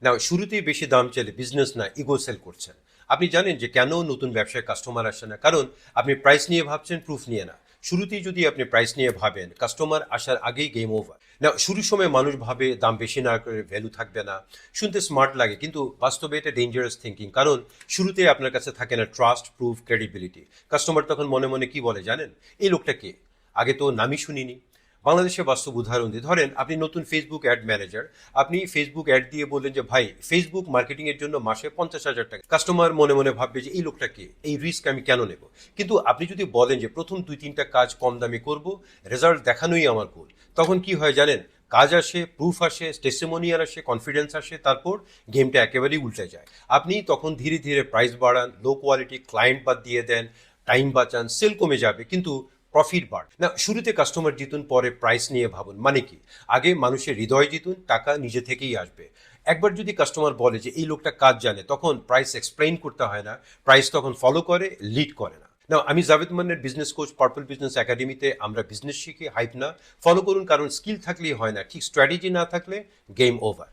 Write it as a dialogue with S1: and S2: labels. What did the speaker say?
S1: না, শুরুতেই বেশি দাম চাইলে বিজনেস না, ইগো সেল করছেন। আপনি জানেন যে কেন নতুন ব্যবসায় কাস্টমার আসে না? কারণ আপনি প্রাইস নিয়ে ভাবছেন, প্রুফ নিয়ে না। শুরুতেই যদি আপনি প্রাইস নিয়ে ভাবেন, কাস্টমার আসার আগেই গেম ওভার। না, শুরুর সময় মানুষ ভাবে দাম বেশি না করে ভ্যালু থাকবে না। শুনতে স্মার্ট লাগে, কিন্তু বাস্তবে এটা ডেঞ্জারাস থিঙ্কিং। কারণ শুরুতে আপনার কাছে থাকে না ট্রাস্ট, প্রুফ, ক্রেডিবিলিটি। কাস্টমার তখন মনে মনে কি বলে জানেন? এই লোকটা কে? আগে তো নামই শুনিনি। বাংলাদেশে বাস্তব উদাহরণ দিই, ধরেন আপনি নতুন ফেসবুক অ্যাড ম্যানেজার। আপনি ফেসবুক অ্যাড দিয়ে বললেন যে ভাই, ফেসবুক মার্কেটিং এর জন্য মাসে 50,000 টাকা। কাস্টমার মনে মনে ভাববে যে এই লোকটা কে, এই রিস্ক আমি কেন নেব? কিন্তু আপনি যদি বলেন যে প্রথম 2-3টা কাজ কম দামে করব, রেজাল্ট দেখানোই আমার গোল, তখন কি হয় জানেন? কাজ আসে, প্রুফ আসে, টেস্টিমোনিয়াল আসে, কনফিডেন্স আসে, তারপর গেমটা একেবারেই উল্টে যায়। আপনি তখন ধীরে ধীরে প্রাইস বাড়ান, লো কোয়ালিটি ক্লায়েন্ট বাদ দিয়ে দেন, টাইম বাঁচান, সেল কমে যাবে, কিন্তু প্রফিট বাড় না। শুরুতে কাস্টমার জিতুন, পরে প্রাইস নিয়ে ভাবুন। মানে কি? আগে মানুষের হৃদয় জিতুন, টাকা নিজে থেকেই আসবে। একবার যদি কাস্টমার বলে যে এই লোকটা কাজ জানে, তখন প্রাইস এক্সপ্লেইন করতে হয় না। প্রাইস তখন ফলো করে, লিড করে না। না, আমি জাভেদ মান্নের বিজনেস কোচ পার্পল বিজনেস একাডেমিতে আমরা বিজনেস শিখি, হাইপ না। ফলো করুন, কারণ স্কিল থাকলেই হয় না, ঠিক স্ট্র্যাটেজি না থাকলে গেম ওভার।